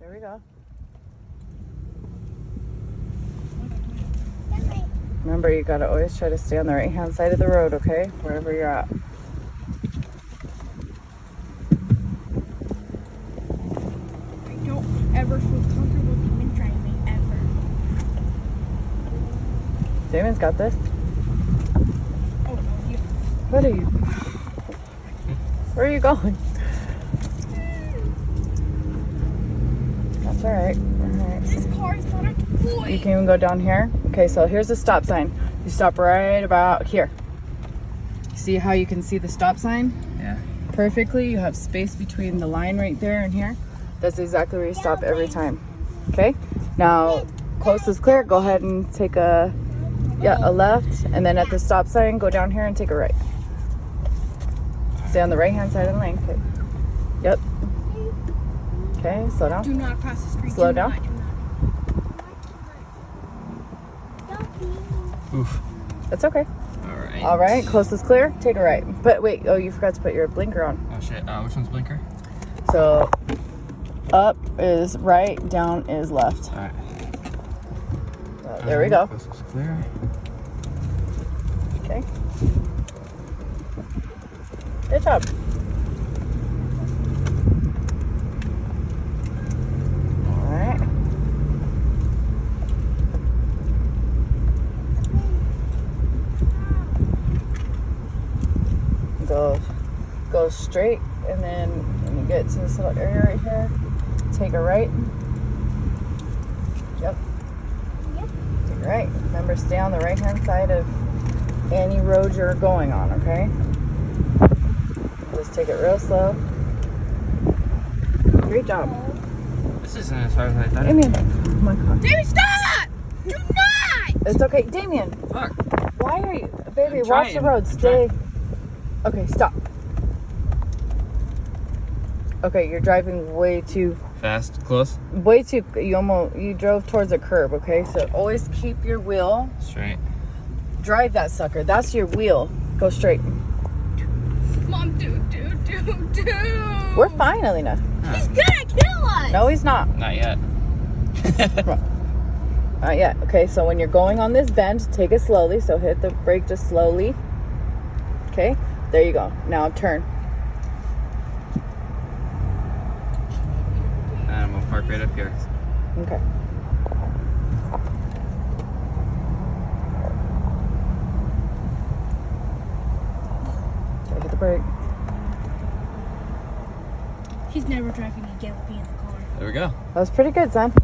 There we go. Remember, you gotta always try to stay on the right-hand side of the road, okay? Wherever you're at. I don't ever feel comfortable even driving, ever. Damon's got this. Oh, no, you. What are you? Where are you going? That's all right. All right. This car is not a toy. You can even go down here. Okay, so here's the stop sign. You stop right about here. See how you can see the stop sign? Yeah. Perfectly. You have space between the line right there and here. That's exactly where you stop every time. Okay? Now, coast is clear. Go ahead and take a left, and then at the stop sign, go down here and take a right. Stay on the right-hand side of the lane. Okay. Yep. Okay, slow down. Do not cross the street. Slow Do down. not, do not. Oof. That's okay. Alright. All right, coast is clear. Take a right. But wait, oh, you forgot to put your blinker on. Oh shit. Which one's blinker? So up is right, down is left. Alright. There we go. This is clear. Okay. Good job. All right. Go straight, and then when you get to this little area right here, take a right. Yep. Take a right. Remember, stay on the right-hand side of any road you're going on, okay? Just take it real slow. Great job. This isn't as far as I thought. Damien. Oh my God. Damien, stop! Do not! It's okay. Damien, Fuck. why are you... Baby, I'm watch the trying. road. I'm Stay. Okay, stop. Okay, you're driving way too... Fast, close, You drove towards a curb, okay? So always keep your wheel. straight. Drive that sucker. That's your wheel. Go straight. Mom, do. We're fine, Alina. He's gonna kill us! No, he's not. Not yet. Not yet. Okay, so when you're going on this bend, take it slowly. So hit the brake just slowly. Okay, there you go. Now turn. And I'm gonna park right up here. Okay. Okay, hit the brake. He's never driving again with me in the car. There we go. That was pretty good, son.